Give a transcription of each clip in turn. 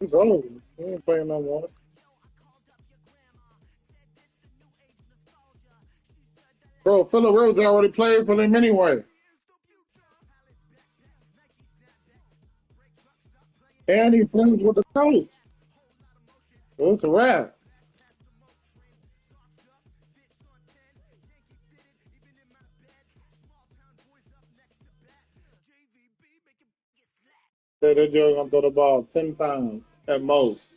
He's old. He ain't playing no more. Bro, Phillip Rose already played for them anyway. And he friends with the coach. So it's a wrap. Say that you're gonna throw the ball 10 times at most.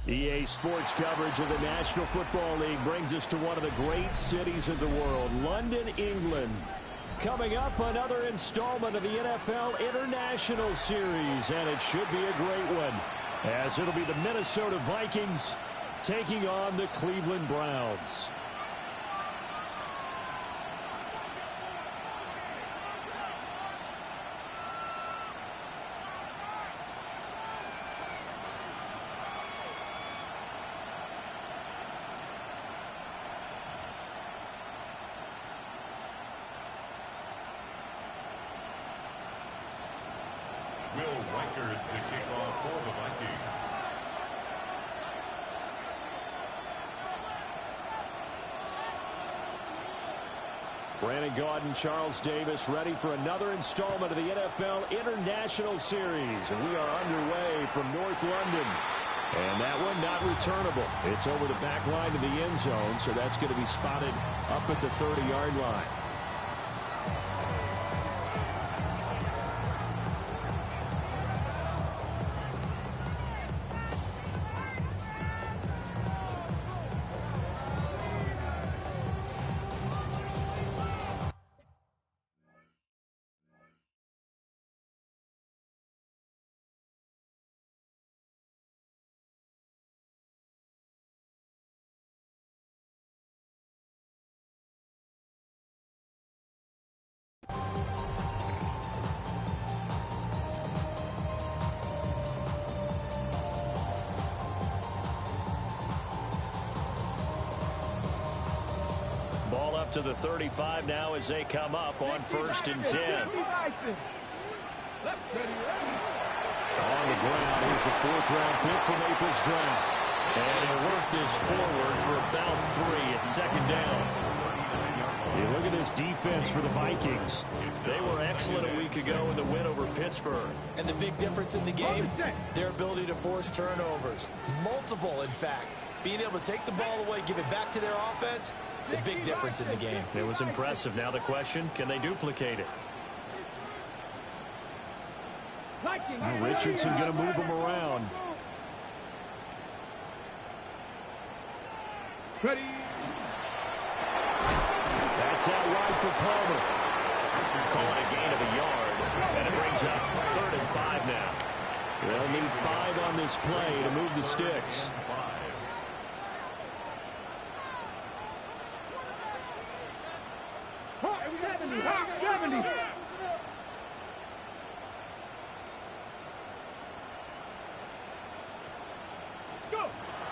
EA Sports coverage of the National Football League brings us to one of the great cities of the world, London, England. Coming up, another installment of the NFL International Series, and it should be a great one, as it'll be the Minnesota Vikings taking on the Cleveland Browns. Will Weichert to kick off for the Vikings. Brandon Gaudin, Charles Davis, ready for another installment of the NFL International Series. And we are underway from North London. And that one not returnable. It's over the back line to the end zone, so that's going to be spotted up at the 30-yard line. Ball up to the 35 now as they come up on 1st and 10. On the ground, here's a 4th-round pick from April's draft. And he'll work this forward for about 3 at 2nd down. You look at this defense for the Vikings. They were excellent a week ago in the win over Pittsburgh. And the big difference in the game, their ability to force turnovers. Multiple, in fact. Being able to take the ball away, give it back to their offense, the big difference in the game. It was impressive. Now the question, can they duplicate it? Now Richardson going to move him around. That's out wide for Palmer. Call it a gain of a yard, and it brings up 3rd and 5 now. They'll need 5 on this play to move the sticks.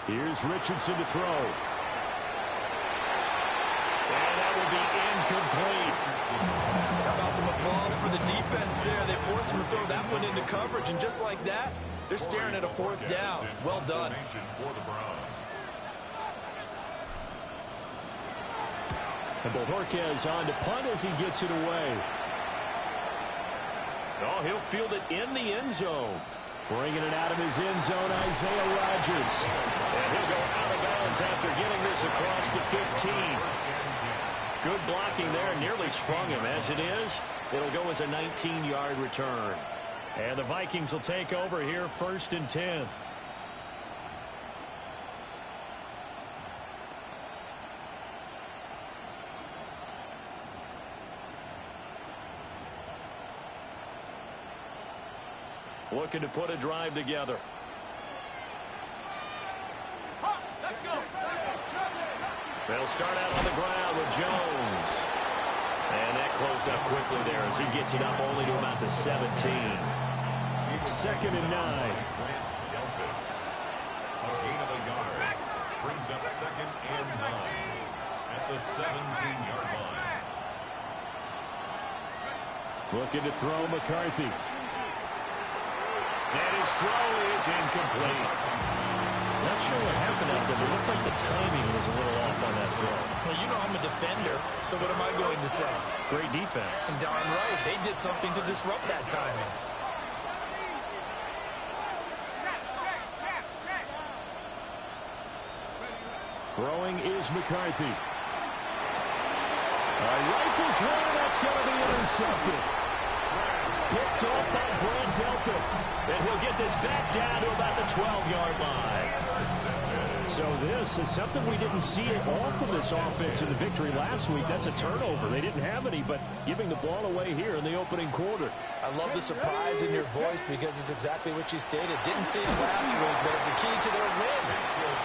Here's Richardson to throw. And that will be incomplete. How about some applause for the defense there? They forced him to throw that one into coverage, and just like that, they're staring at a 4th down. Well done. And Bojorquez on to punt as he gets it away. Oh, he'll field it in the end zone. Bringing it out of his end zone, Isaiah Rodgers. And he'll go out of bounds after getting this across the 15. Good blocking there, nearly sprung him. As it is, it'll go as a 19-yard return. And the Vikings will take over here, 1st and 10. Looking to put a drive together. Let's go. They'll start out on the ground with Jones. And that closed up quickly there as he gets it up only to about the 17. 2nd and 9. A gain of a yard. Brings up 2nd and 9 at the 17-yard line. Looking to throw McCarthy. And his throw is incomplete. Not sure what happened out there, but it looked like the timing was a little off on that throw. Well, you know I'm a defender, so what am I going to say? Great defense. And darn right, they did something to disrupt that timing. Throwing is McCarthy. Rifles one, that's going to be intercepted. Picked up by Brad Delpit. And he'll get this back down to about the 12-yard line. So this is something we didn't see at all from this offense in the victory last week. That's a turnover. They didn't have any, but giving the ball away here in the opening quarter. I love the surprise in your voice because it's exactly what you stated. Didn't see it last week, but it's a key to their win.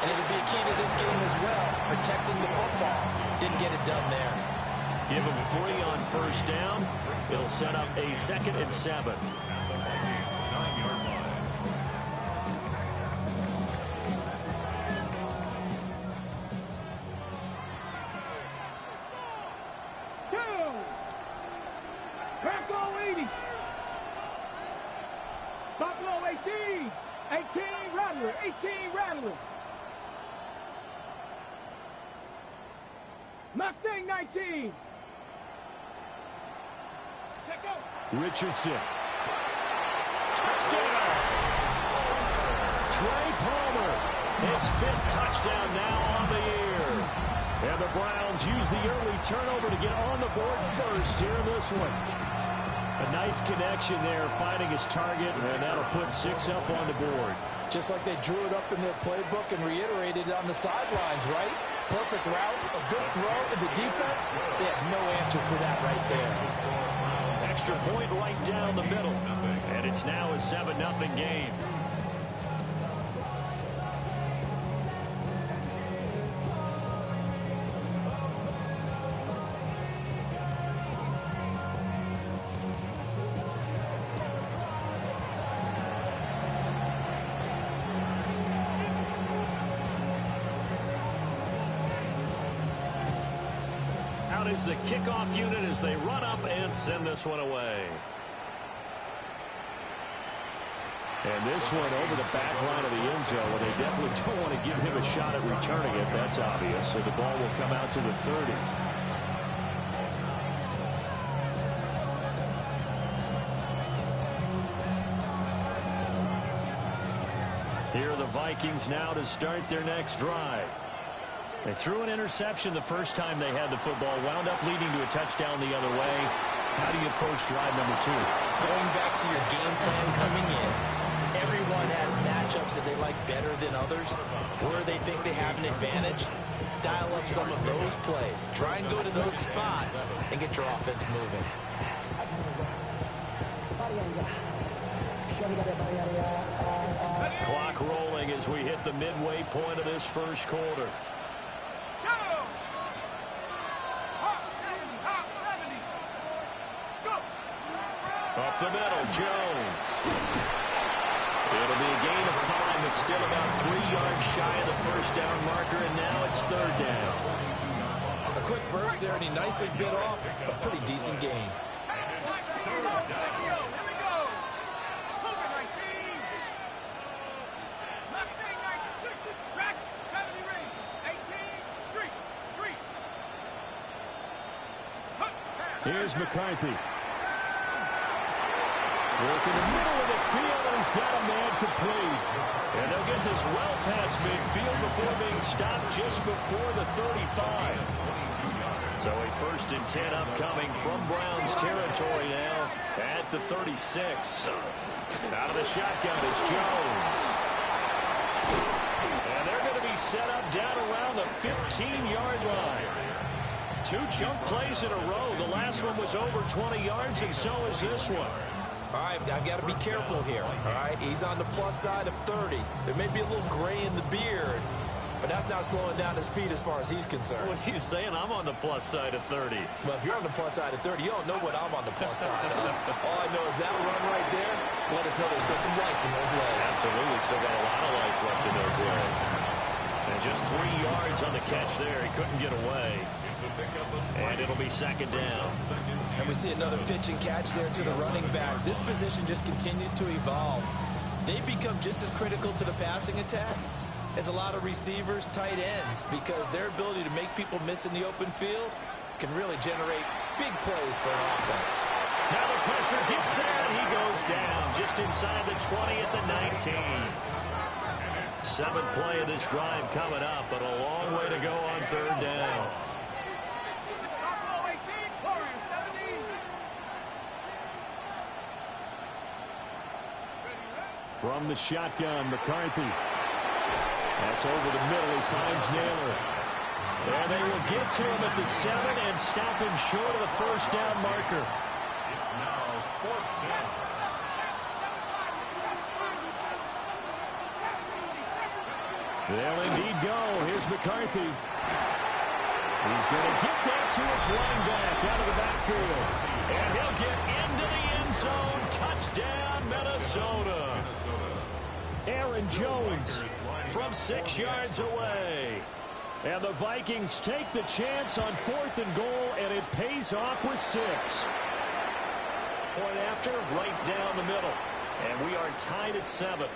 And it'll be a key to this game as well, protecting the football. Didn't get it done there. Give them 3 on 1st down. It'll set up a 2nd and 7. Buffalo 80. Buffalo 18. 18 Rattler. 18 Rattler. Mustang 19. Richardson. Touchdown. Trey Palmer. His 5th touchdown now on the year. And the Browns use the early turnover to get on the board first here in this one. A nice connection there, finding his target, and that'll put 6 up on the board. Just like they drew it up in their playbook and reiterated it on the sidelines, right? Perfect route, a good throw, and the defense, they have no answer for that right there. Extra point right down the middle. And it's now a 7-0 game. Out is the kickoff unit as they run up and send this one away. And this one over the back line of the end zone, where they definitely don't want to give him a shot at returning it. That's obvious. So the ball will come out to the 30. Here are the Vikings now to start their next drive. They threw an interception the first time they had the football, wound up leading to a touchdown the other way. How do you approach drive number 2? Going back to your game plan coming in. Everyone has matchups that they like better than others. Where they think they have an advantage, dial up some of those plays. Try and go to those spots and get your offense moving. Clock rolling as we hit the midway point of this first quarter. Up the middle, Jones. It'll be a gain of 5. It's still about 3 yards shy of the first down marker, and now it's 3rd down. A quick burst there, and he nicely bit off a pretty decent gain. Here's McCarthy. Work in the middle of the field, and he's got a man complete. And they'll get this well past midfield before being stopped just before the 35. So a 1st and 10 upcoming from Browns territory now at the 36. Out of the shotgun, it's Jones. And they're going to be set up down around the 15-yard line. 2 chunk plays in a row. The last one was over 20 yards, and so is this one. All right, I've got to be careful here. All right, he's on the plus side of 30. There may be a little gray in the beard, but that's not slowing down his speed as far as he's concerned. What are you saying? I'm on the plus side of 30. Well, if you're on the plus side of 30, you don't know what I'm on the plus side of. All I know is that run right there let us know there's still some life in those legs. Absolutely, still got a lot of life left in those legs. And just 3 yards on the catch there. He couldn't get away. And it'll be 2nd down. And we see another pitch and catch there to the running back. This position just continues to evolve. They become just as critical to the passing attack as a lot of receivers, tight ends, because their ability to make people miss in the open field can really generate big plays for an offense. Now the pressure gets there, and he goes down just inside the 20 at the 19. 7th play of this drive coming up, but a long way to go on 3rd down. From the shotgun, McCarthy. That's over the middle. He finds Naylor. And they will get to him at the 7 and stop him short of the 1st down marker. It's now 4th down. They'll indeed go. Here's McCarthy. He's going to get that to his running back out of the backfield. And he'll get into the end zone. Touchdown, Minnesota. Aaron Jones from 6 yards away. And the Vikings take the chance on 4th and goal, and it pays off with 6. Point after, right down the middle. And we are tied at 7.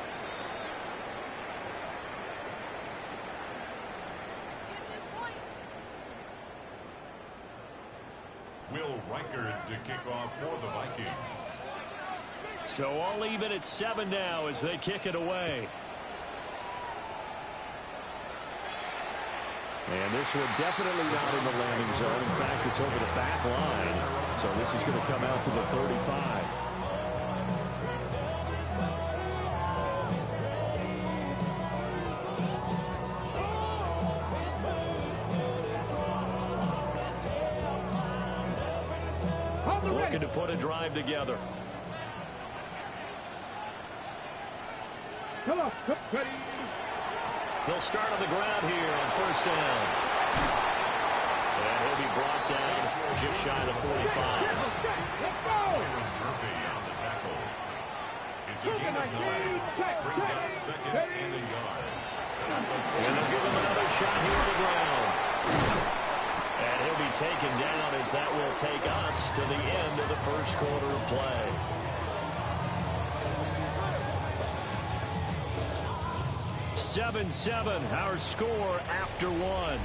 Will Reichard to kick off for the Vikings. So all even at 7 now as they kick it away. And this one definitely not in the landing zone. In fact, it's over the back line. So this is going to come out to the 35. Looking to put a drive together. Come on, ready. They'll start on the ground here on 1st down. And he'll be brought down just shy of the 45. Let's go. Murphy on the tackle. It's a gain of 9. Brings up 2nd and a yard. And they'll give him another shot here on the ground. And he'll be taken down as that will take us to the end of the 1st quarter of play. Seven, our score after 1.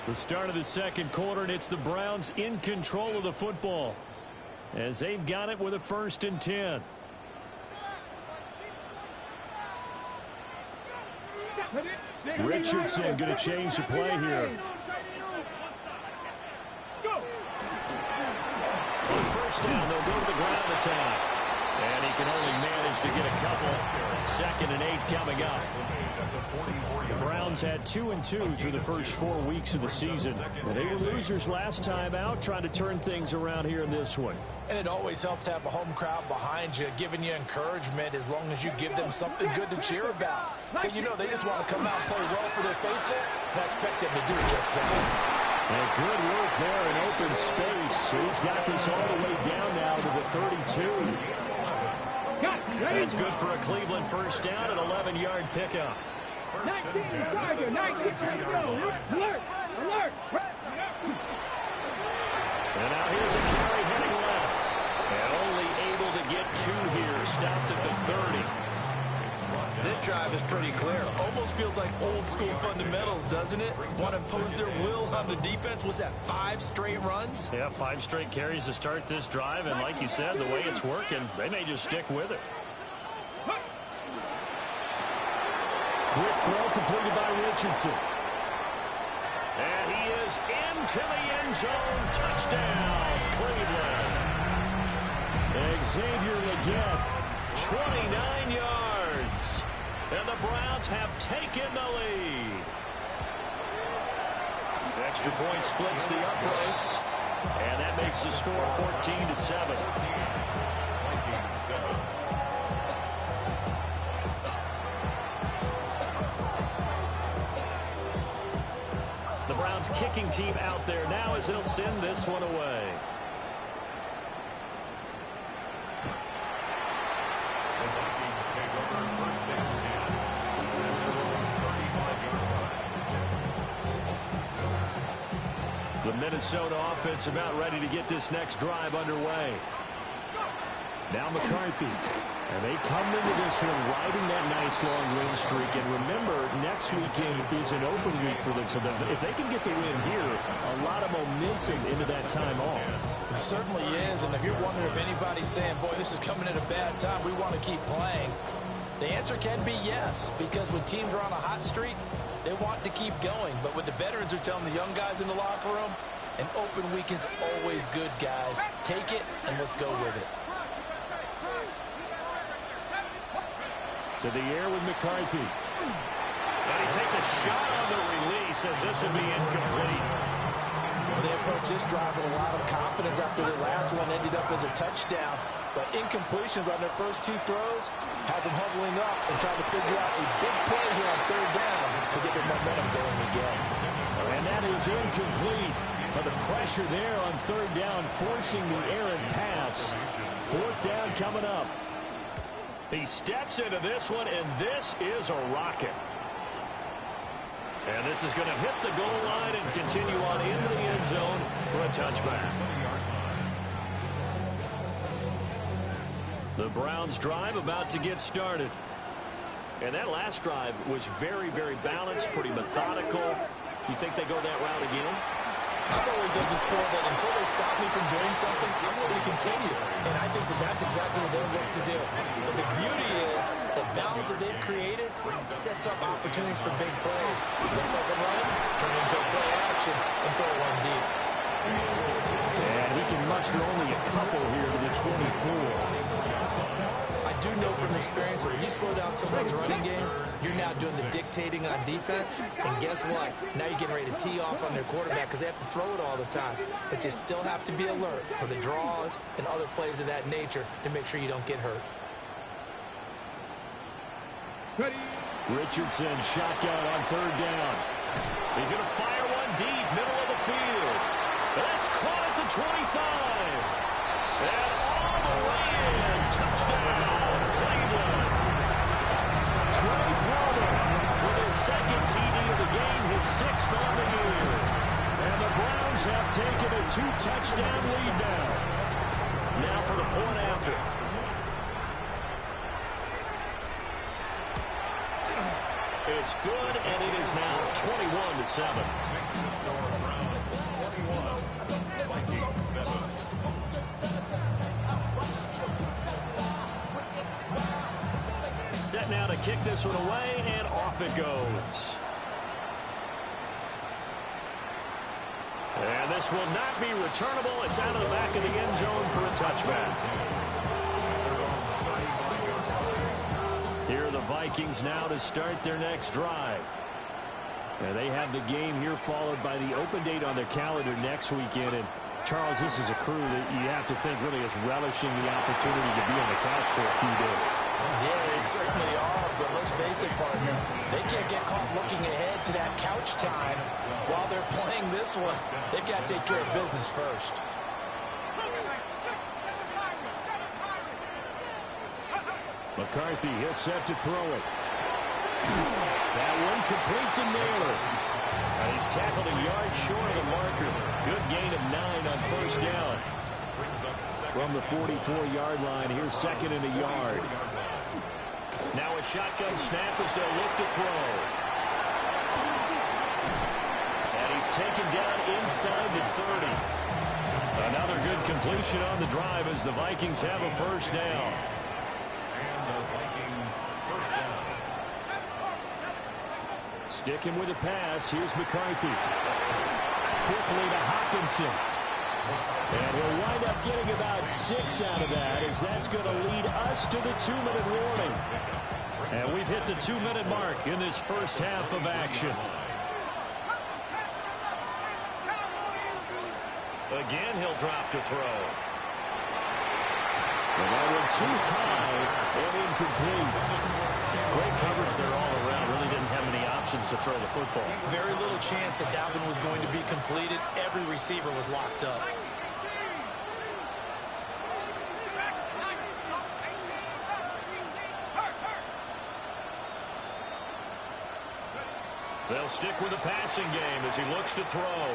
The start of the 2nd quarter, and it's the Browns in control of the football as they've got it with a 1st and 10. Richardson going to change the play here. On 1st down, they'll go to the ground attack. And he can only manage to get a couple. 2nd and 8 coming up. The Browns had 2-2 through the first 4 weeks of the season. And they were losers last time out, trying to turn things around here in this one. And it always helps to have a home crowd behind you, giving you encouragement as long as you give them something good to cheer about. So you know they just want to come out and play well for their faithful, and I expect them to do just that. And good work there in open space. He's got this all the way down now to the 32. That's good for a Cleveland 1st down, an 11-yard pickup. 19, Tiger, 19, go. Alert, alert. And now here's a carry heading left. And only able to get 2 here. Stopped at the 30. This drive is pretty clear. Almost feels like old school fundamentals, doesn't it? Want to impose their will on the defense. Was that 5 straight runs? Yeah, 5 straight carries to start this drive. And like you said, the way it's working, they may just stick with it. Quick throw completed by Richardson. And he is into the end zone. Touchdown, Cleveland. Xavier Legette, 29 yards. And the Browns have taken the lead. Extra point splits the uprights. And that makes the score 14-7. The Browns kicking team out there now as they'll send this one away. The Vikings take over first and 10. The Minnesota offense about ready to get this next drive underway. Now McCarthy. And they come into this one riding that nice long win streak. And remember, next weekend is an open week for them. So if they can get the win here, a lot of momentum into that time off. It certainly is. And if you're wondering if anybody's saying, boy, this is coming at a bad time, we want to keep playing, the answer can be yes. Because when teams are on a hot streak, they want to keep going. But what the veterans are telling the young guys in the locker room, an open week is always good, guys. Take it and let's go with it. To the air with McCarthy. And he takes a shot on the release as this will be incomplete. Well, they approach this drive with a lot of confidence after their last one ended up as a touchdown. But incompletions on their first two throws has them huddling up and trying to figure out a big play here on third down to get their momentum going again. And that is incomplete. But the pressure there on third down forcing the errant pass. Fourth down coming up. He steps into this one, and this is a rocket. And this is going to hit the goal line and continue on into the end zone for a touchback. The Browns drive about to get started. And that last drive was very, very balanced, pretty methodical. You think they go that route again? I've always of the score that until they stop me from doing something, I'm going to continue. And I think that that's exactly what they'll look to do. But the beauty is the balance that they've created sets up opportunities for big plays. Looks like a run, turn into a play action, and throw one deep. And he can muster only a couple here to the 24. I do know from experience that when you slow down someone's running game, you're now doing the dictating on defense. And guess what? Now you're getting ready to tee off on their quarterback because they have to throw it all the time. But you still have to be alert for the draws and other plays of that nature to make sure you don't get hurt. Richardson shotgun on third down. He's going to fire one deep, middle of the field. That's caught at the 25. And all the way in. Touchdown, Cleveland. Trey Palmer with his second TD of the game, his sixth on the year. And the Browns have taken a two-touchdown lead now. Now for the point after. It's good, and it is now 21-7. Vikings 7. Set now to kick this one away, and off it goes. And this will not be returnable. It's out of the back of the end zone for a touchback. Here are the Vikings now to start their next drive. And they have the game here followed by the open date on their calendar next weekend. And Charles, this is a crew that you have to think really is relishing the opportunity to be on the couch for a few days. Yeah, they certainly are, but let's face it, partner. They can't get caught looking ahead to that couch time while they're playing this one. They've got to take care of business first. McCarthy, he'll set to throw it. That one complete to Naylor. And he's tackled a yard short of the marker. Good gain of 9 on first down. From the 44-yard line, here's second and a yard. Now a shotgun snap as they'll look to throw. And he's taken down inside the 30. Another good completion on the drive as the Vikings have a first down. Sticking with the pass, here's McCarthy. Quickly to Hockenson. And he'll wind up getting about 6 out of that, as that's going to lead us to the 2-minute warning. And we've hit the 2-minute mark in this first half of action. Again, he'll drop to throw. And that one too high and incomplete. Great coverage there all around. Really didn't have many options to throw the football. Very little chance that that one was going to be completed. Every receiver was locked up. They'll stick with the passing game as he looks to throw.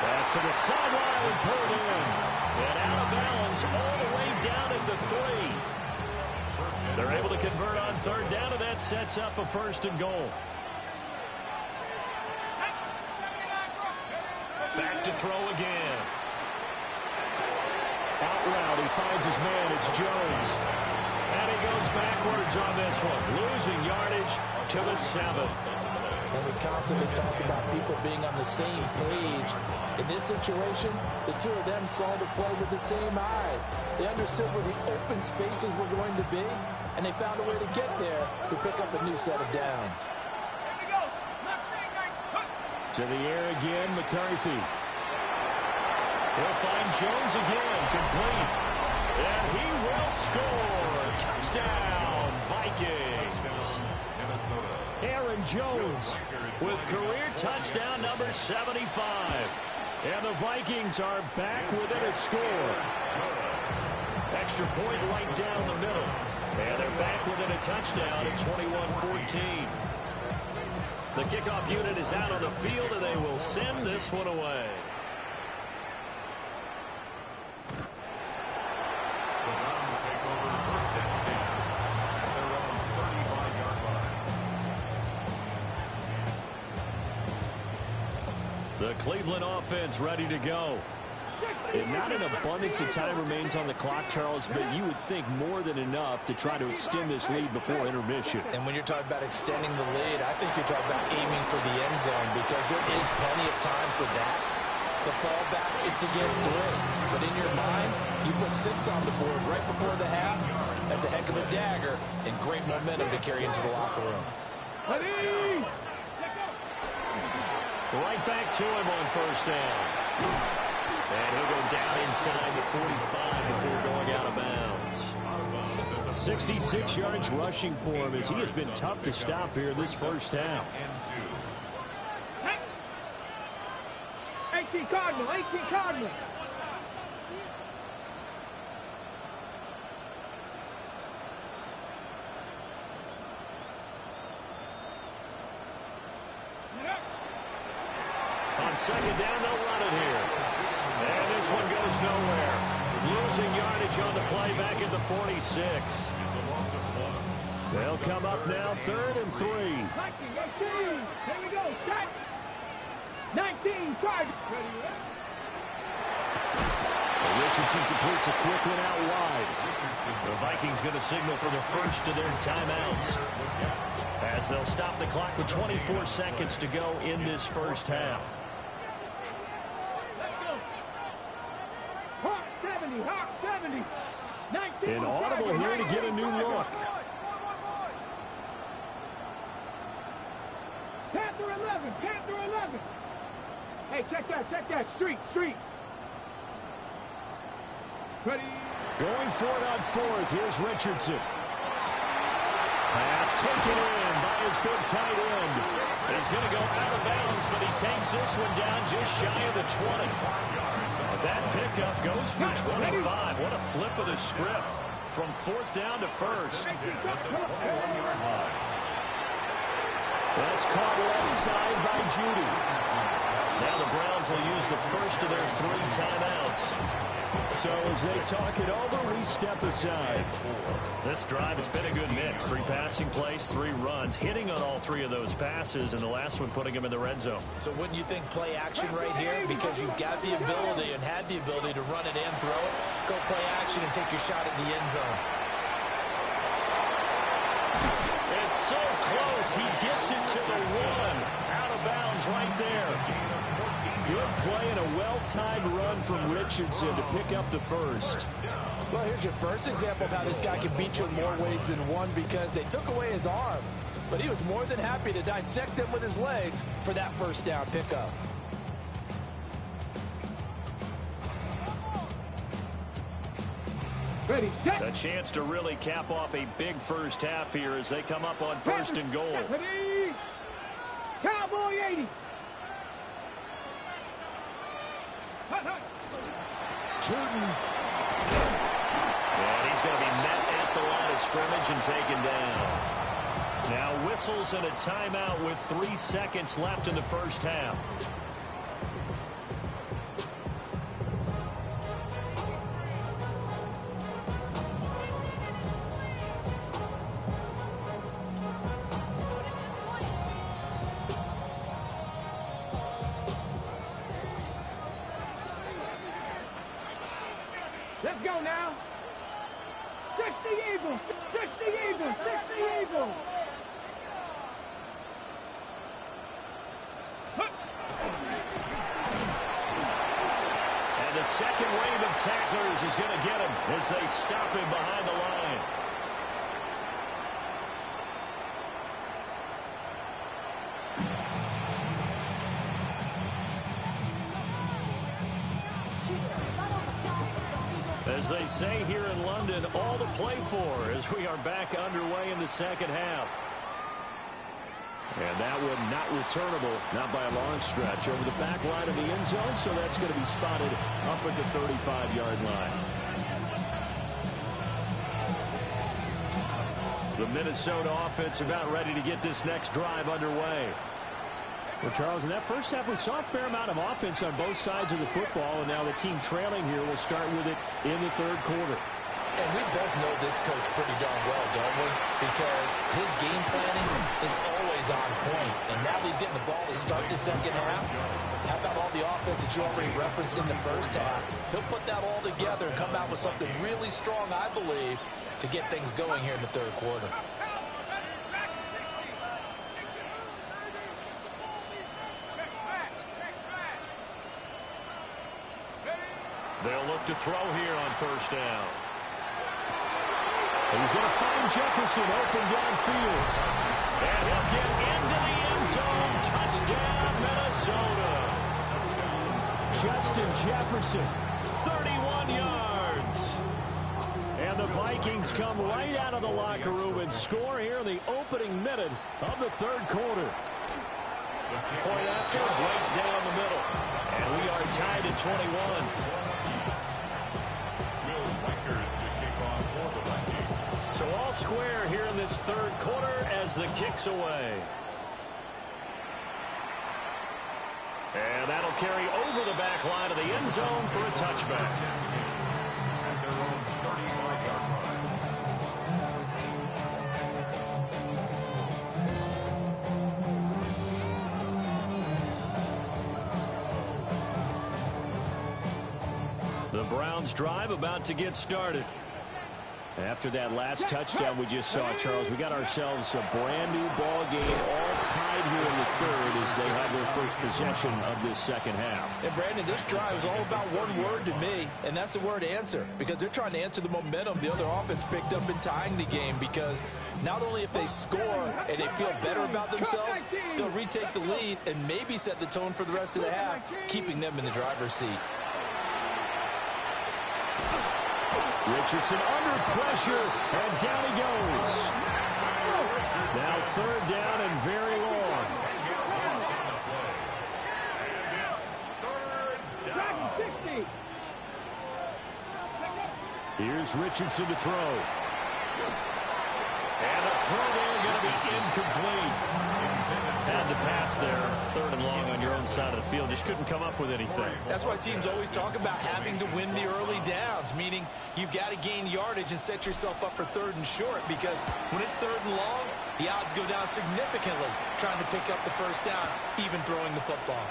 Pass to the sideline, pulled in. And out of bounds all the way down at the 3. They're able to convert on third down, and that sets up a 1st and goal. Back to throw again. Out route, he finds his man. It's Jones. And he goes backwards on this one, losing yardage to the 7. And we constantly talk about people being on the same page. In this situation, the two of them saw the play with the same eyes. They understood where the open spaces were going to be, and they found a way to get there to pick up a new set of downs. To the air again, McCarthy. He'll find Jones again, complete. And he will score. Touchdown, Vikings. Aaron Jones with career touchdown number 75. And the Vikings are back within a score. Extra point right down the middle. And they're back within a touchdown at 21-14. The kickoff unit is out on the field, and they will send this one away. The Cleveland offense ready to go. And not an abundance of time remains on the clock, Charles, but you would think more than enough to try to extend this lead before intermission. And when you're talking about extending the lead, I think you're talking about aiming for the end zone, because there is plenty of time for that. The fallback is to get 3. But in your mind, you put 6 on the board right before the half. That's a heck of a dagger and great momentum to carry into the locker room. Right back to him on 1st down. And he'll go down inside the 45 before going out of bounds. 66 yards rushing for him, as he has been tough to stop here this first half. 18 Cardinal, 18 Cardinal. On 2nd down, they'll run it here. And this one goes nowhere. Losing yardage on the play back at the 46. They'll come up now 3rd and 3. 19, 18. Here we go. Set. 19, charge. Richardson completes a quick one out wide. The Vikings going to signal for the first of their timeouts, as they'll stop the clock with 24 seconds to go in this first half. Hawk 70, Hawk 70. 19. An audible here to get a new look. Panther 11, Panther 11. Hey, check that. Street. Ready. Going for it on 4th. Here's Richardson. Pass taken in by his big tight end. He's going to go out of bounds, but he takes this one down just shy of the 20. That pickup goes for 25. What a flip of the script from 4th down to 1st. That's caught left side by Judy. Now the Browns will use the first of their 3 timeouts. So as they talk it over, we step aside. This drive, it's been a good mix. 3 passing plays, 3 runs, hitting on all 3 of those passes, and the last one putting him in the red zone. So wouldn't you think play action right here? Because you've got the ability and had the ability to run it in, throw it, go play action and take your shot at the end zone. It's so close, as he gets it to the one. Out of bounds right there. Good play and a well-timed run from Richardson to pick up the first. Well, here's your first example of how this guy can beat you in more ways than one, because they took away his arm, but he was more than happy to dissect them with his legs for that first down pickup. Ready, set. A chance to really cap off a big first half here as they come up on first and goal. Ready. Cowboy 80. Tootin. And he's going to be met at the line of scrimmage and taken down. Now whistles and a timeout with 3 seconds left in the first half. Let's go now. 60 Eagles. 60 Eagles. 60 Eagles. And the second wave of tacklers is going to get him as they stop him behind the line. As they say here in London, all to play for as we are back underway in the second half. And that one not returnable, not by a long stretch, over the back line of the end zone, so that's going to be spotted up at the 35-yard line. The Minnesota offense about ready to get this next drive underway. Well, Charles, in that first half, we saw a fair amount of offense on both sides of the football, and now the team trailing here will start with it in the third quarter. And we both know this coach pretty darn well, don't we? Because his game planning is always on point. And now he's getting the ball to start the second half. How about all the offense that you already referenced in the first half? He'll put that all together and come out with something really strong, I believe, to get things going here in the third quarter. They'll look to throw here on first down. He's going to find Jefferson open downfield. And he'll get into the end zone. Touchdown, Minnesota. Justin Jefferson, 31 yards. And the Vikings come right out of the locker room and score here in the opening minute of the third quarter. Point after, right down the middle. And we are tied at 21. So all square here in this third quarter as the kick's away. And that'll carry over the back line of the end zone for a touchback. At their own 35-yard line. The Browns drive about to get started. After that last touchdown we just saw, Charles, we got ourselves a brand-new ball game, all tied here in the third as they have their first possession of this second half. And, Brandon, this drive is all about one word to me, and that's the word answer, because they're trying to answer the momentum the other offense picked up in tying the game, because not only if they score and they feel better about themselves, they'll retake the lead and maybe set the tone for the rest of the half, keeping them in the driver's seat. Richardson under pressure, and down he goes. Now third down and very long. Here's Richardson to throw. And the throw there going to be incomplete. Had to pass there, third and long on your own side of the field. Just couldn't come up with anything. That's why teams always talk about having to win the early downs, meaning you've got to gain yardage and set yourself up for third and short, because when it's third and long, the odds go down significantly trying to pick up the first down, even throwing the football.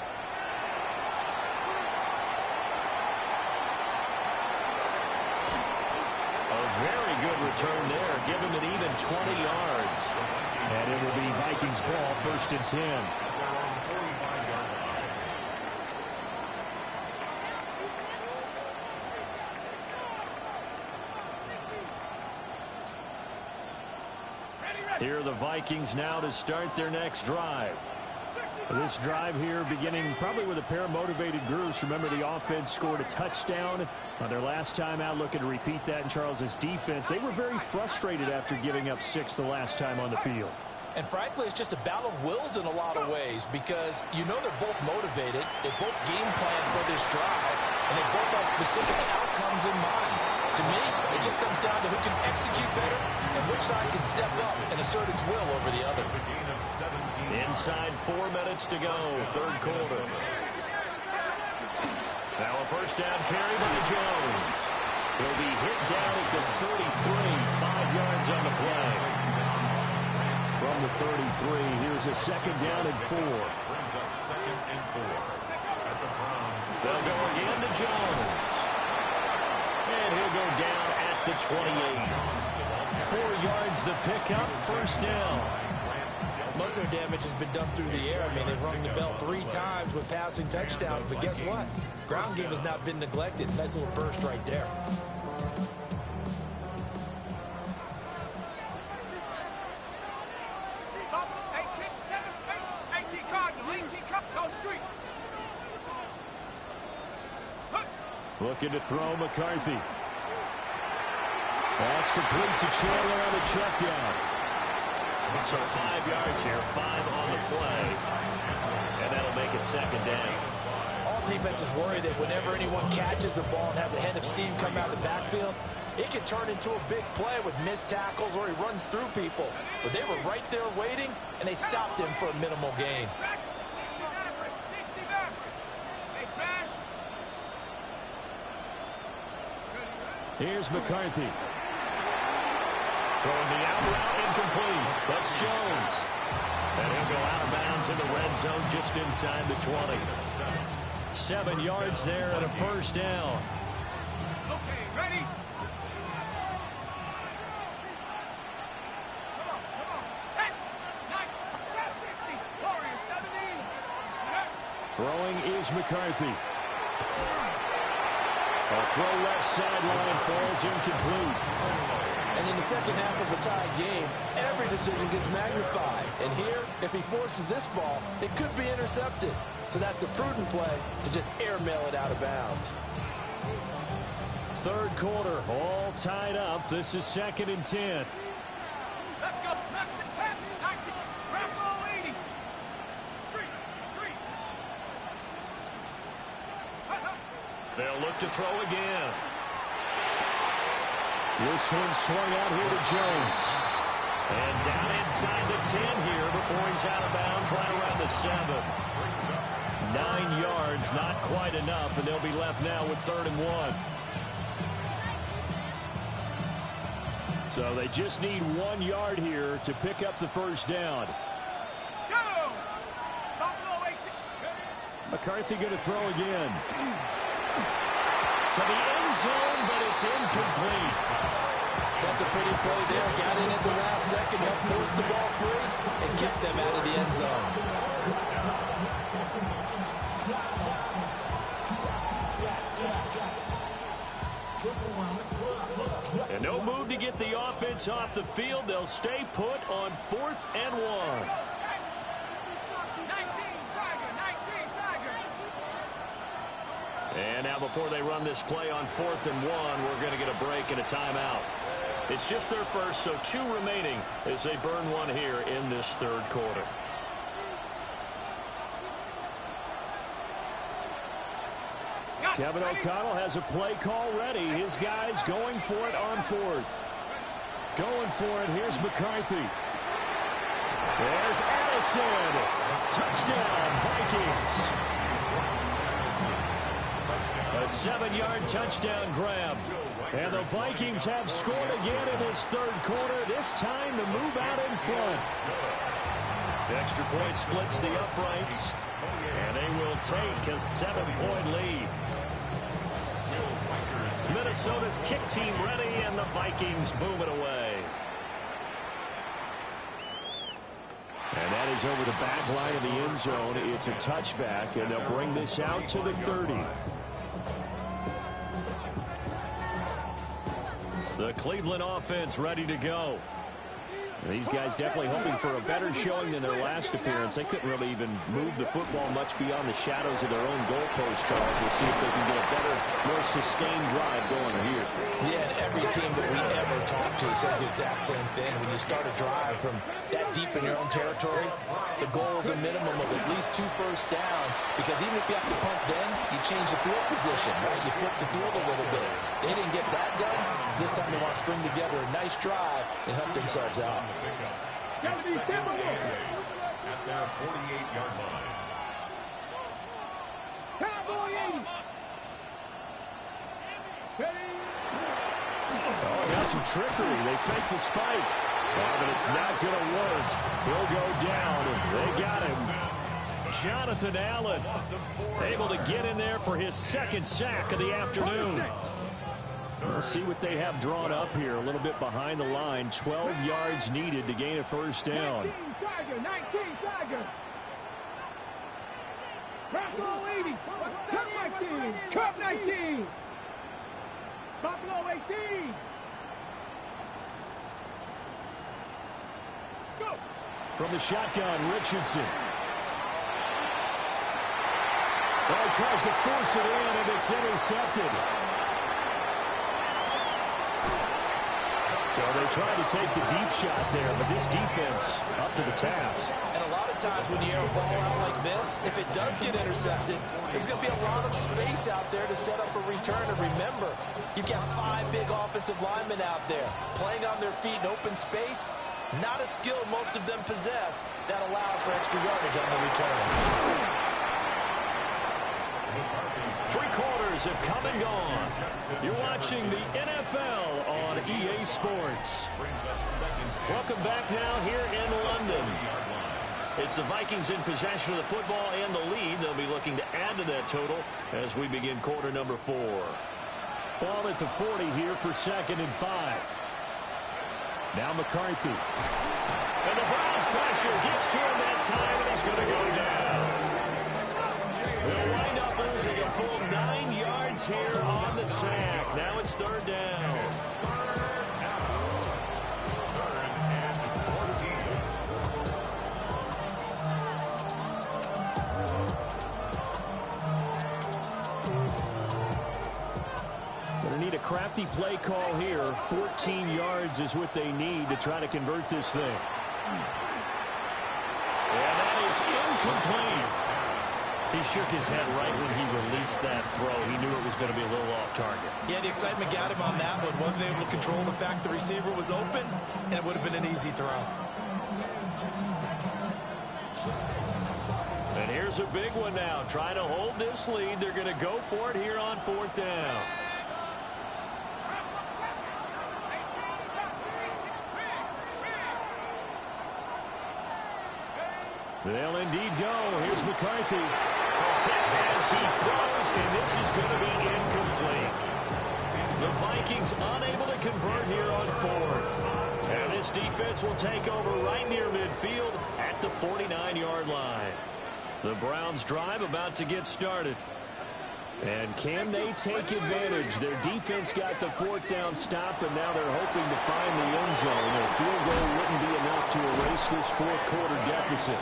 A very good return there, giving it even 20 yards. And it will be Vikings Vikings ball, 1st and 10. Here are the Vikings now to start their next drive. This drive here beginning probably with a pair of motivated groups. Remember, the offense scored a touchdown on their last time out, looking to repeat that in Charles's defense. They were very frustrated after giving up 6 the last time on the field. And frankly, it's just a battle of wills in a lot of ways because you know they're both motivated. They both game plan for this drive, and they both have specific outcomes in mind. To me, it just comes down to who can execute better and which side can step up and assert its will over the other. Inside 4 minutes to go, 3rd quarter. Now a 1st down carry by Jones. He'll be hit down at the 33, 5 yards on the play. From the 33, here's a 2nd down and 4. Brings up 2nd and 4. At the Browns. They'll go again to Jones. And he'll go down at the 28. 4 yards the pickup, 1st down. Most of their damage has been done through the air. I mean, they've rung the bell 3 times with passing touchdowns, but guess what? Ground game has not been neglected. Nice little burst right there. Looking to throw McCarthy. That's complete to Chandler on the check down. So 5 yards here, 5 on the play. And that'll make it 2nd down. All defenses worry that whenever anyone catches the ball and has a head of steam come out of the backfield, it can turn into a big play with missed tackles or he runs through people. But they were right there waiting, and they stopped him for a minimal gain. Here's McCarthy. Throwing the out route, incomplete. That's Jones. And he'll go out of bounds in the red zone just inside the 20. 7 yards there and a 1st down. Okay, ready? Come on. Set. 60. Warriors 17. Throwing is McCarthy. A throw left sideline falls incomplete. And in the second half of a tied game, every decision gets magnified. And here, if he forces this ball, it could be intercepted. So that's the prudent play to just airmail it out of bounds. 3rd quarter, all tied up. This is 2nd and 10. Let's go. 19. Grab ball 80. 3. They'll look to throw again. This one swung out here to Jones. And down inside the 10 here before he's out of bounds right around the 7. 9 yards, not quite enough, and they'll be left now with 3rd and 1. So they just need 1 yard here to pick up the 1st down. Go! Buffalo 86. McCarthy going to throw again. To the end zone, but it's incomplete. That's a pretty play there. Got in at the last second, helped force the ball free, and kept them out of the end zone. And no move to get the offense off the field. They'll stay put on 4th and 1. 19, Tiger. And now before they run this play on 4th and 1, we're going to get a break and a timeout. It's just their first, so 2 remaining as they burn 1 here in this 3rd quarter. Kevin O'Connell has a play call ready. His guys going for it on 4th. Going for it. Here's McCarthy. There's Addison. Touchdown, Vikings. A 7-yard touchdown grab. And the Vikings have scored again in this 3rd quarter. This time to move out in front. The extra point splits the uprights. And they will take a 7-point lead. Minnesota's kick team ready, and the Vikings boom it away. And plays over the back line of the end zone. It's a touchback, and they'll bring this out to the 30. The Cleveland offense ready to go. These guys definitely hoping for a better showing than their last appearance. They couldn't really even move the football much beyond the shadows of their own goalpost, Charles. We'll see if they can get a better, more sustained drive going here. Yeah, and every team that we ever talk to says the exact same thing. When you start a drive from that deep in your own territory, the goal is a minimum of at least 2 first downs, because even if you have to punt then, you change the field position, right? You flip the field a little bit. They didn't get that done. This time they want to string together a nice drive and help themselves out. At their 48-yard line. Cowboy 80. Oh, got some trickery. They fake the spike. Oh, but it's not going to work. He'll go down. They got him. Jonathan Allen able to get in there for his second sack of the afternoon. We'll see what they have drawn up here. A little bit behind the line. 12 yards needed to gain a first down. 19 Tiger. Buffalo 80. Cup 19. Cup 19. Buffalo 18. Go. From the shotgun, Richardson. Oh, he tries to force it in, and it's intercepted. So they tried to take the deep shot there, but this defense up to the task. And a lot of times when you air a ball out like this, if it does get intercepted, there's going to be a lot of space out there to set up a return. And remember, you've got 5 big offensive linemen out there playing on their feet in open space. Not a skill most of them possess that allows for extra yardage on the return. 3 quarters have come and gone. You're watching the NFL on EA Sports. Welcome back now here in London. It's the Vikings in possession of the football and the lead. They'll be looking to add to that total as we begin quarter number 4. Ball at the 40 here for 2nd and 5. Now McCarthy. And the Browns pressure gets to him that time, and he's going to go down. They'll wind up losing a full 9 yards here on the sack. Now it's 3rd down. Going to need a crafty play call here. 14 yards is what they need to try to convert this thing. And that is incomplete. He shook his head right when he released that throw. He knew it was going to be a little off target. Yeah, the excitement got him on that one. Wasn't able to control the fact the receiver was open, and it would have been an easy throw. And here's a big one now. Trying to hold this lead. They're going to go for it here on 4th down. They'll indeed go. Here's McCarthy. As he throws, and this is going to be incomplete. The Vikings unable to convert here on 4th. And this defense will take over right near midfield at the 49-yard line. The Browns drive about to get started. And can they take advantage? Their defense got the 4th down stop, and now they're hoping to find the end zone. Their field goal wouldn't be enough to erase this 4th quarter deficit.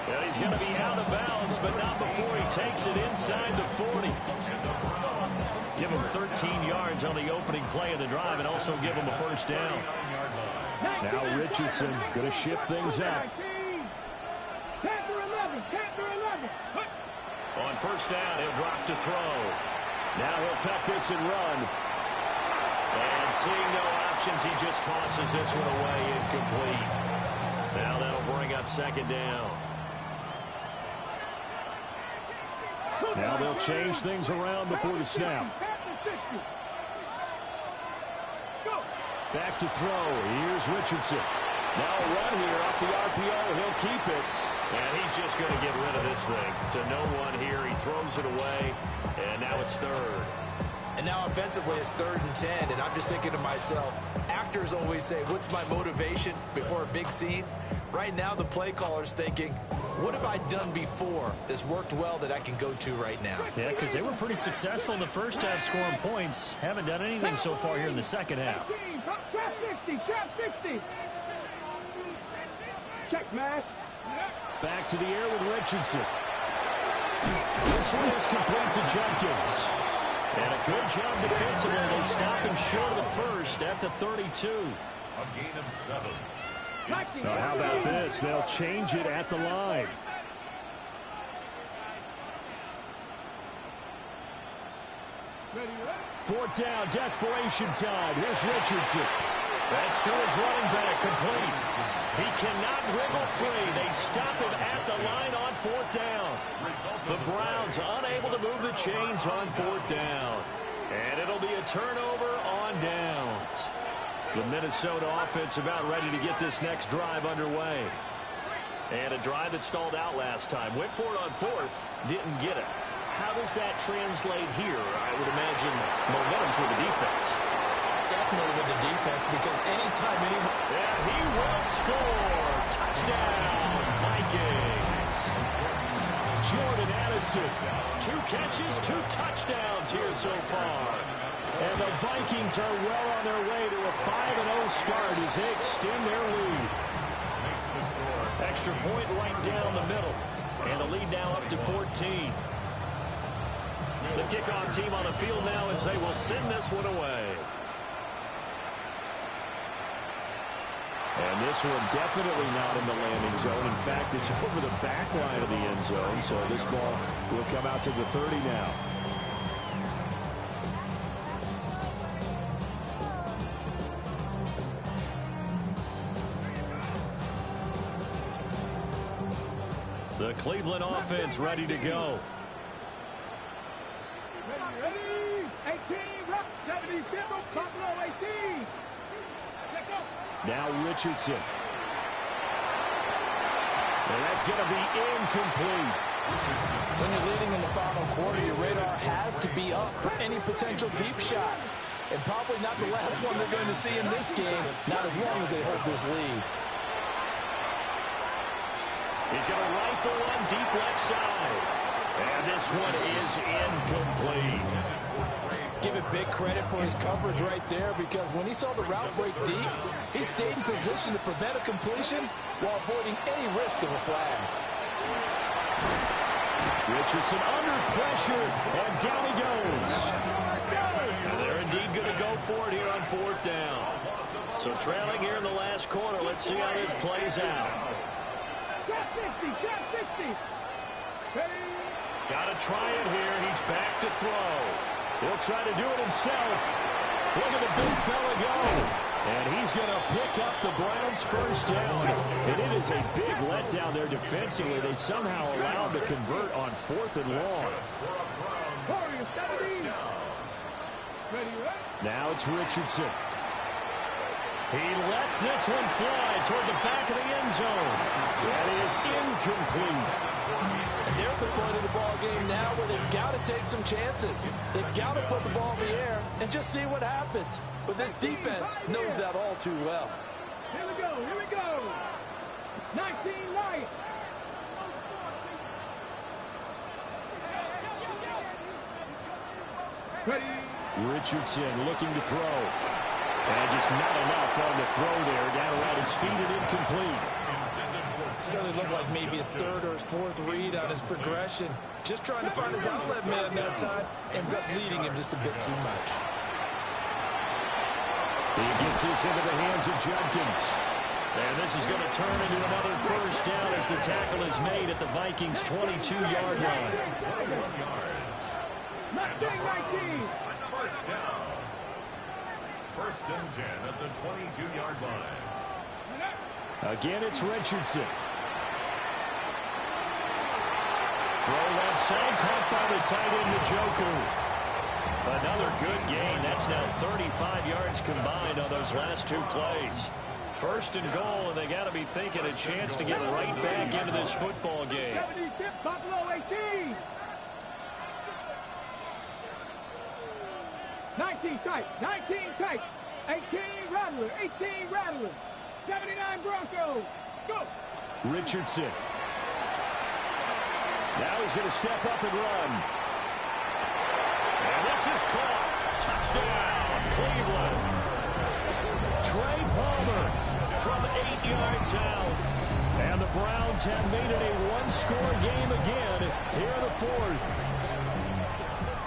Well, he's going to be out of bounds, but not before he takes it inside the 40. Give him 13 yards on the opening play of the drive and also give him a first down. Now Richardson going to shift things up. On first down, he'll drop to throw. Now he'll tuck this and run. And seeing no options, he just tosses this one away, incomplete. Now that'll bring up 2nd down. Now they'll change things around before the snap. Back to throw. Here's Richardson. Now a run here off the RPO. He'll keep it. And he's just going to get rid of this thing. To no one here. He throws it away. And now it's 3rd. And now offensively, it's 3rd and 10, and I'm just thinking to myself, actors always say, what's my motivation before a big scene? Right now, the play caller's thinking, what have I done before that's worked well that I can go to right now? Yeah, because they were pretty successful in the first half scoring points. Haven't done anything so far here in the second half. Trap 60, trap 60. Check smash. Back to the air with Richardson. This one is complete to Jenkins. And a good job defensively. They stop him short of the first at the 32. A gain of 7. Now, how about this? They'll change it at the line. Fourth down, desperation time. Here's Richardson. That's to his running back, complete. He cannot wriggle free. They stop him at the line on 4th down. The Browns unable to move the chains on 4th down. And it'll be a turnover on downs. The Minnesota offense about ready to get this next drive underway. And a drive that stalled out last time. Went for it on 4th, didn't get it. How does that translate here? I would imagine momentum's with the defense. Definitely with the defense, because anytime anyone... And he will score. Touchdown, Vikings. Jordan Addison. 2 catches, 2 touchdowns here so far. And the Vikings are well on their way to a 5-0 start as they extend their lead. Extra point right down the middle. And the lead now up to 14. The kickoff team on the field now as they will send this one away. And this one definitely not in the landing zone. In fact, it's over the back line of the end zone. So this ball will come out to the 30 now. The Cleveland offense ready to go. Ready, 18, rock, 77, Buffalo 18. Now Richardson. And that's going to be incomplete. When you're leading in the final quarter, your radar has to be up for any potential deep shots. And probably not the last one they're going to see in this game, not as long as they hold this lead. He's going to rifle one deep left side. And this one is incomplete. Give it big credit for his coverage right there, because when he saw the route break deep, he stayed in position to prevent a completion while avoiding any risk of a flag. Richardson under pressure, and down he goes. And they're indeed going to go for it here on 4th down. So trailing here in the last quarter, let's see how this plays out. Shot 60, shot 60. Ready. Got to try it here. He's back to throw. He'll try to do it himself. Look at the big fella go. And he's going to pick up the Browns' first down. And it is a big letdown there defensively. They somehow allowed to convert on 4th and long. Now it's Richardson. He lets this one fly toward the back of the end zone. That is incomplete. And they're at the point of the ball game now where they've got to take some chances. They've got to put the ball in the air and just see what happens. But this defense knows that all too well. Here we go, here we go. 19 light. Ready. Richardson looking to throw. And just not enough on the throw there. Down around his feet and incomplete. Certainly looked like maybe his 3rd or his 4th read on his progression. Just trying to find his outlet man that time. Ends up leading him just a bit too much. He gets this into the hands of Jenkins. And this is going to turn into another first down as the tackle is made at the Vikings' 22-yard line. 19. First down. 1st and 10 at the 22-yard line. Again, it's Richardson. Throw left side, caught by the tight end, Njoku. Another good gain. That's now 35 yards combined on those last 2 plays. 1st and goal, and they got to be thinking a chance to get right back into this football game. 76, Buffalo 18. 19 tight, 19 tight, 18 Rattler, 18 Rattler, 79 Broncos, go! Richardson. Now he's going to step up and run. And this is caught. Touchdown, Cleveland. Trey Palmer from 8 yards out. And the Browns have made it a one-score game again here in the fourth.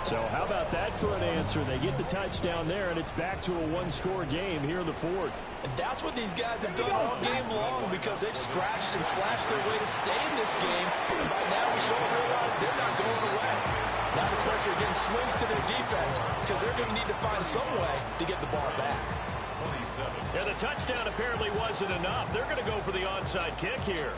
So how about that for an answer? They get the touchdown there, and it's back to a one-score game here in the fourth. And that's what these guys have done all game long because they've scratched and slashed their way to stay in this game. And by now we should all realize they're not going away. Now the pressure again swings to their defense because they're going to need to find some way to get the ball back. 27. Yeah, the touchdown apparently wasn't enough. They're going to go for the onside kick here.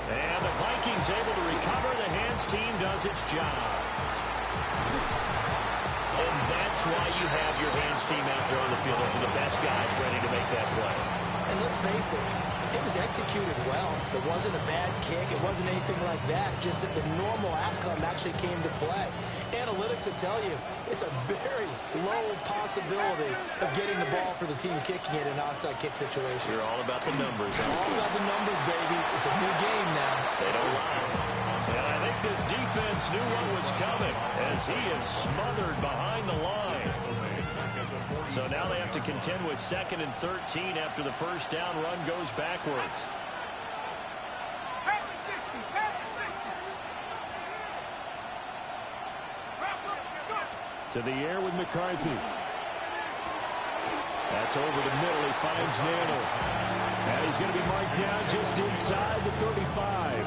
And the Vikings able to recover. The hands team does its job. And that's why you have your hands team out there on the field. Those are the best guys ready to make that play. And let's face it, it was executed well. There wasn't a bad kick. It wasn't anything like that. Just that the normal outcome actually came to play. Analytics will tell you it's a very low possibility of getting the ball for the team kicking it in an onside kick situation. You're all about the numbers. All about the numbers, baby. It's a new game now. They don't lie. And I think this defense knew what was coming as he is smothered behind the line. So now they have to contend with 2nd and 13 after the first down run goes backwards. To the air with McCarthy. That's over the middle. He finds Nanner. And he's going to be marked down just inside the 35.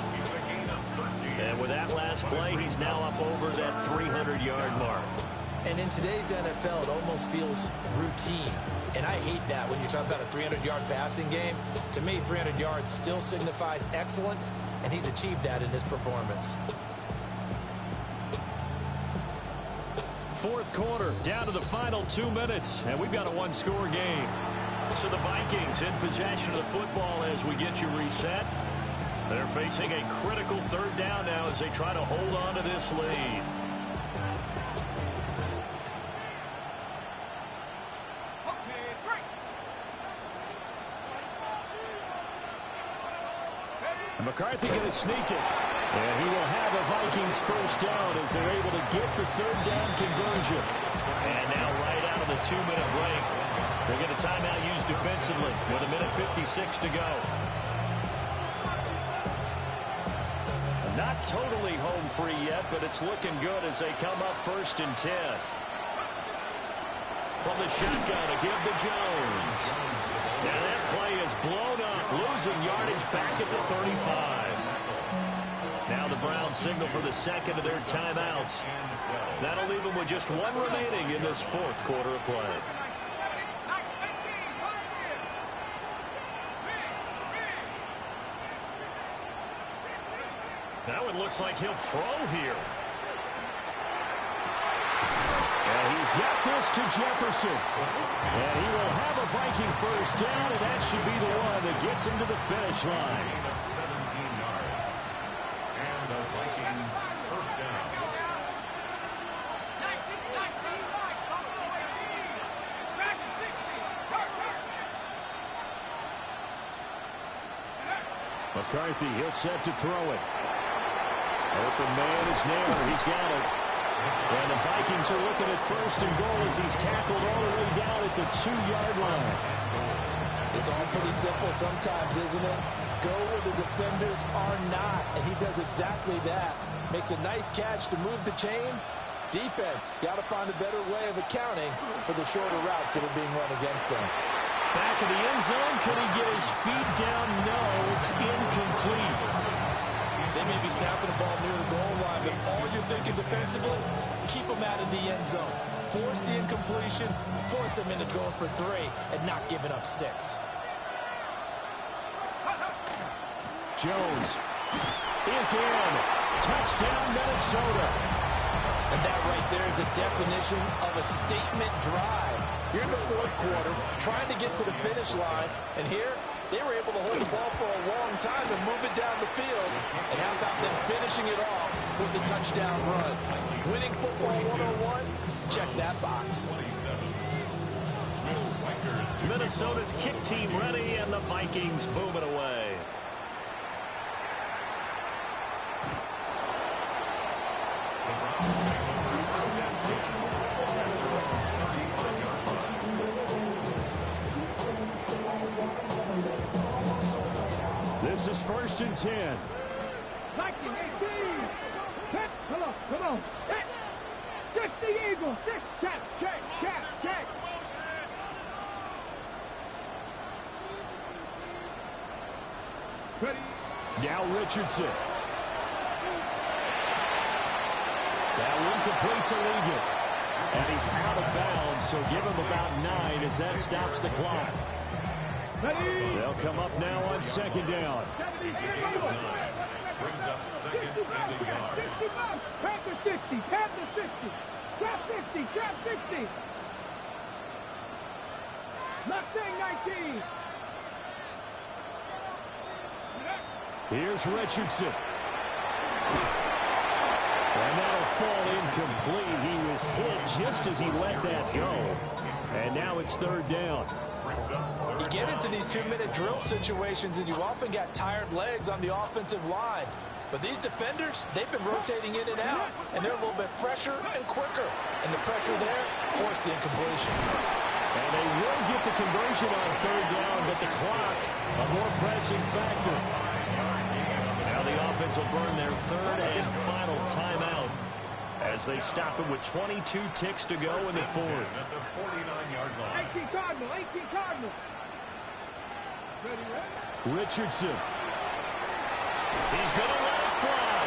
And with that last play, he's now up over that 300-yard mark. And in today's NFL, it almost feels routine. And I hate that when you talk about a 300-yard passing game. To me, 300 yards still signifies excellence, and he's achieved that in this performance. Fourth quarter, down to the final 2 minutes, and we've got a one-score game. So the Vikings in possession of the football as we get you reset. They're facing a critical third down now as they try to hold on to this lead. And McCarthy going to sneak it. And he will have a Vikings first down as they're able to get the third down conversion. And now right out of the 2-minute break, they get a timeout used defensively with 1:56 to go. Not totally home free yet, but it's looking good as they come up 1st and 10. From the shotgun to give to Jones. Now that play is blown up, losing yardage back at the 35. Now the Browns signal for the second of their timeouts. That'll leave them with just one remaining in this fourth quarter of play. That one looks like he'll throw here. And he's got this to Jefferson. And he will have a Viking first down, and that should be the one that gets him to the finish line. 17 yards. And the Vikings first down. McCarthy, he'll set to throw it. Open man is Naylor. He's got it. And the Vikings are looking at 1st and goal as he's tackled all the way down at the 2-yard line. It's all pretty simple sometimes, isn't it? Go where the defenders are not, and he does exactly that. Makes a nice catch to move the chains. Defense, got to find a better way of accounting for the shorter routes that are being run against them. Back in the end zone, could he get his feet down? No, it's incomplete. They may be snapping the ball near the goal line, but all you're thinking defensively, keep them out of the end zone. Force the incompletion, force them into going for 3, and not giving up 6. Jones is in. Touchdown, Minnesota. And that right there is a definition of a statement drive. You're in the fourth quarter, trying to get to the finish line, and here, they were able to hold the ball for a long time and move it down the field. And how about them finishing it off with the touchdown run. Winning football 101, check that box. 27. Will Riker. Minnesota's kick team ready, and the Vikings boom it away. The Browns take over first and 10. This is 1st and 10. Viking 18. Check. Come on. Check. 60 Eagles. Check. Ready. Now Richardson. That one complete to Ligon. And he's out of bounds, so give him about 9 as that stops the clock. Ready. They'll come up now on 2nd down. It's a gain of 9. Brings up 2nd and a yard. 65. Panther 60. Panther 60. Trap 60. Trap 60. Mustang 19. Here's Richardson. And that'll fall incomplete. He was hit just as he let that go. And now it's 3rd down. You get into these 2-minute drill situations, and you often got tired legs on the offensive line. But these defenders, they've been rotating in and out, and they're a little bit fresher and quicker. And the pressure there forced the incompletion. And they will get the conversion on 3rd down, but the clock, a more pressing factor. Now the offense will burn their 3rd and final timeout as they stop it with 22 ticks to go in the 4th. At the 49-yard line. 18 Cardinal. Ready. Richardson. He's going to let it fly.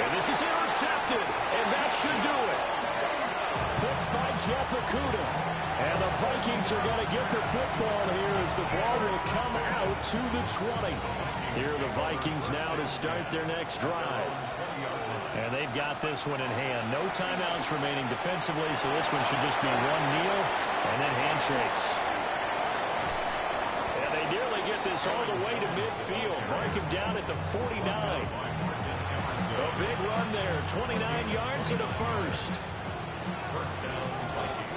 And this is intercepted, and that should do it. Picked by Jeff Okudah. And the Vikings are going to get the football here as the ball will come out to the 20. Here are the Vikings now to start their next drive. And they've got this one in hand. No timeouts remaining defensively, so this one should just be one kneel and then handshakes. And they nearly get this all the way to midfield. Mark him down at the 49. A big run there, 29 yards and a first. First down, Vikings.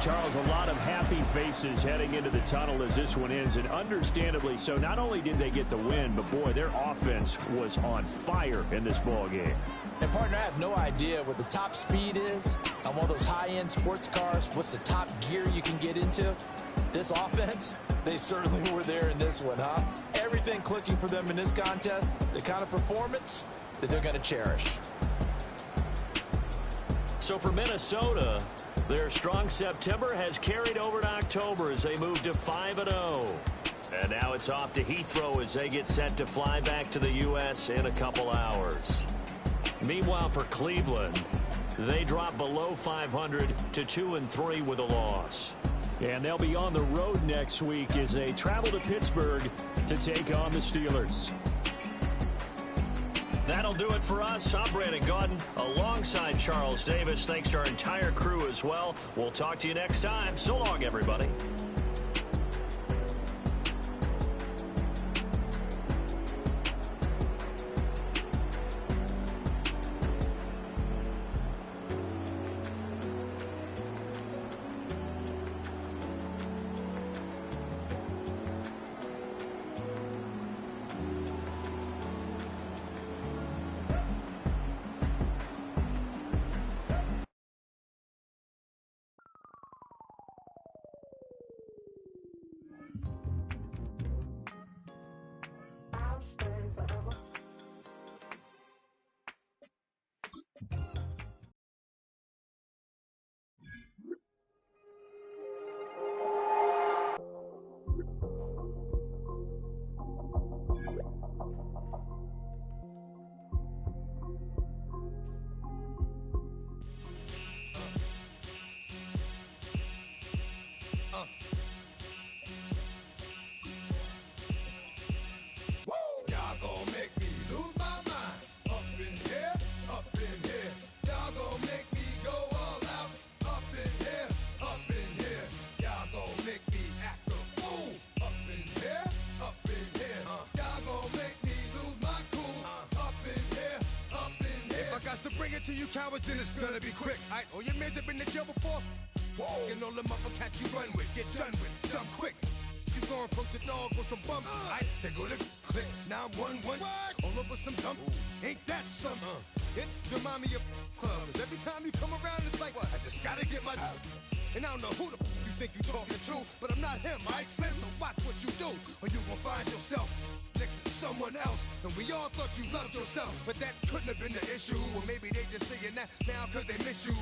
Charles, a lot of happy faces heading into the tunnel as this one ends, and understandably so. Not only did they get the win, but boy, their offense was on fire in this ball game. And partner, I have no idea what the top speed is on one of those high-end sports cars. What's the top gear you can get into? This offense, they certainly were there in this one, huh? Everything clicking for them in this contest, the kind of performance that they're going to cherish. So for Minnesota, their strong September has carried over to October as they move to 5-0. And now it's off to Heathrow as they get set to fly back to the U.S. in a couple hours. Meanwhile, for Cleveland, they drop below 500 to 2-3 with a loss. And they'll be on the road next week as they travel to Pittsburgh to take on the Steelers. That'll do it for us. I'm Brandon Gaudin alongside Charles Davis. Thanks to our entire crew as well. We'll talk to you next time. So long, everybody. cowards, then it's gonna be quick. Alright, all your men have been to jail before? Whoa. And all the motherfuckers you run with, get done with, dumb quick. You gon' approach the dog with some bump. Alright, they go to click, 911. All over some dump. Ain't that something? It's the mommy of clubs. Every time you come around, it's like, I just gotta get my. And I don't know who the you think you talking to, but I'm not him, I Slim, so watch what you do, or you gon' find yourself next to someone else. And we all thought you loved yourself, but that couldn't have been the issue. Or maybe they just saying that now cause they miss you.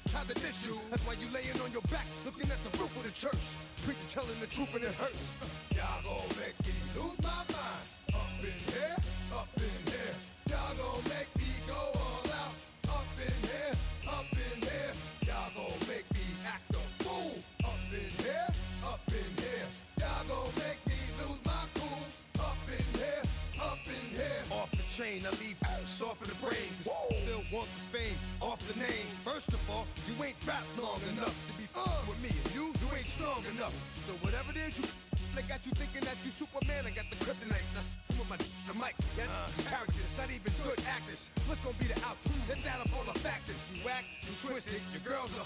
Tried to diss you, that's why you laying on your back, looking at the roof of the church. Preacher telling the truth and it hurts. Y'all gon' make me lose my mind. Up in here, up in here. Y'all gon' make me go all out. Up in here, up in here. Y'all gon' make me act a fool. Up in here, up in here. Y'all gon' make me lose my cool. Up in here, up in here. Off the chain, I leave soft in the brain. Still want the fame, off the name. First of all, you ain't rap long enough to be with me. And you ain't strong enough. So whatever it is you I got you thinking that you Superman, I got the kryptonite. Come on, the mic, that's characters, not even good actors. What's gonna be the outcome? Let's add up all the factors. You whack, you twisted, your girls are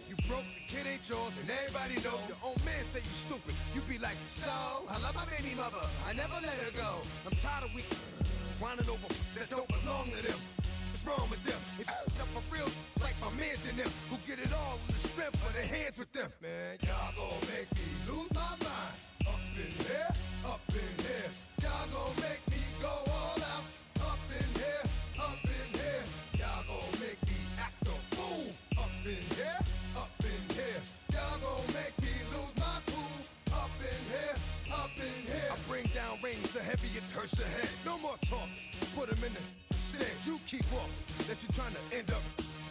you broke, the kid ain't yours, and everybody know. Your own man say you stupid. You be like, so, I love my baby mother, I never let her go. I'm tired of weak, whining over that don't belong to them. What's wrong with them? If it's up for real, like my mans in them, who get it all in the strength of their hands with them. Man, y'all gon' make me lose my mind. Up in here, up in here. Y'all gon' make me go all out. Up in here, up in here. Y'all gon' make me act a fool. Up in here, up in here. Y'all gon' make me lose my cool. Up in here, up in here. I bring down rain so heavy it hurts the head. No more talk, put him in the stand. You keep walking, that you trying to end up.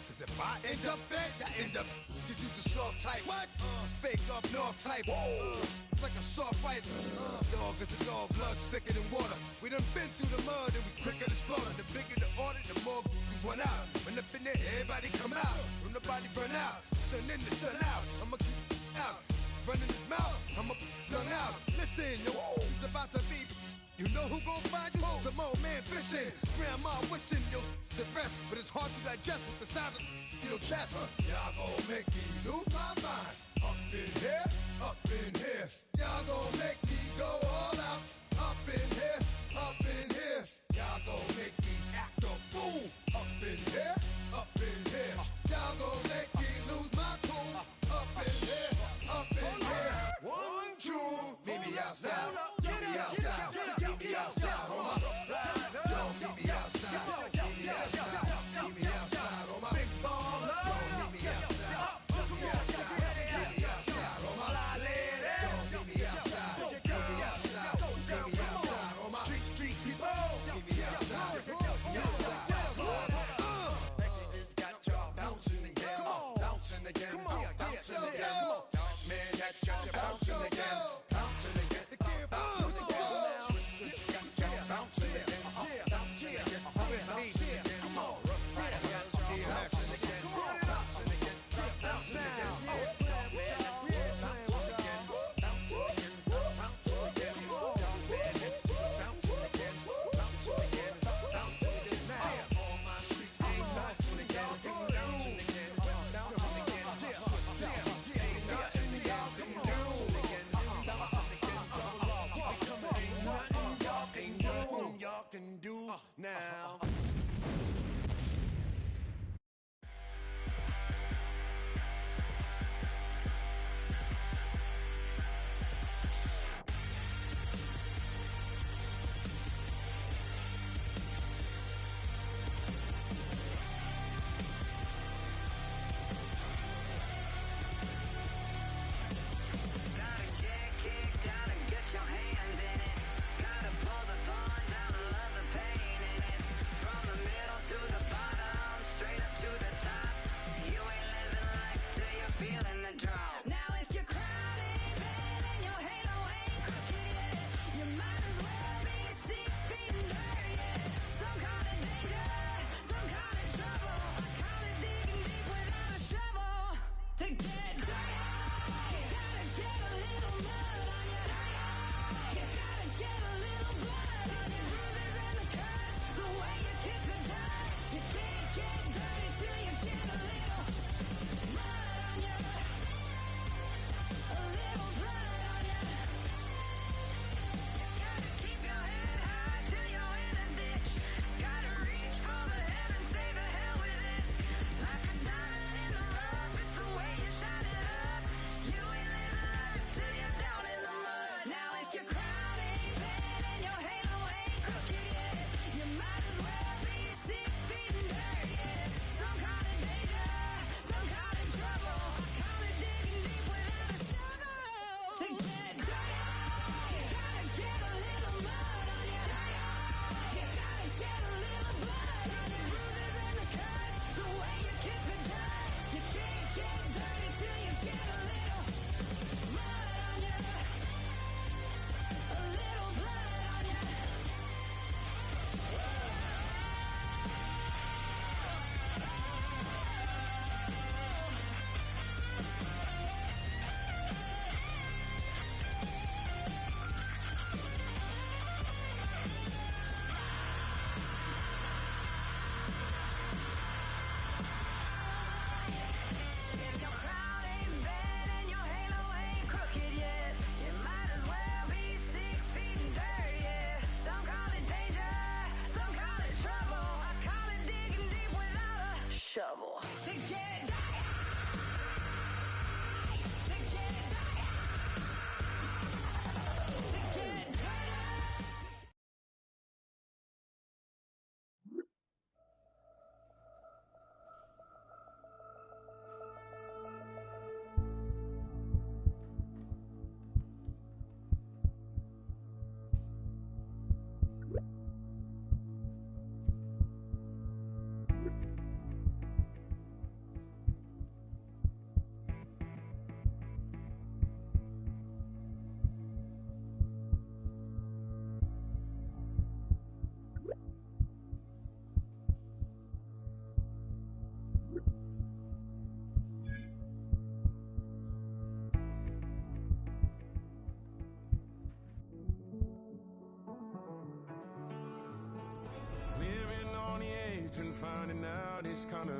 Cause if I end up fed, I end up. Cause you the soft type. What? Fake up north type. It's like a soft fight. Dog is a dog, blood thicker than water. We done been through the mud and we quicker to slaughter. The bigger the order, the more we run out. When up in there, everybody come out. When the body burn out, sun in the sun out. I'ma keep out. Running his mouth, I'ma flung out. Listen, yo, it's about to be. You know who gon' find you? Some old man fishing. Grandma wishing you'll the best, but it's hard to digest with the sound of your chest. Y'all gon' make me lose my mind. Up in here, up in here. Y'all gon' make me go all out. Up in here, up in here. Y'all gon' make me act a fool. Up in here, up in here. Y'all gon' make me lose my cool. Up in here, up in here. 1, 2, meet me outside. Meet me outside. Meet me outside. On my yo, meet me outside. Meet me outside. Meet me outside. On my big baller. Yo, meet me outside. Meet me outside. Meet me outside. On my yo, meet me outside. Meet me outside. Meet me outside. On my street people. Meet me outside. Meet me outside. It's got y'all bouncing again. Bouncing again. Bouncing again. Man, that's got you bouncing again. Bouncing again. Bouncing again. Bouncing again. Bouncing again. Bouncing again. Come on. Bouncing again. Bouncing again. Bouncing again. finding out it's kinda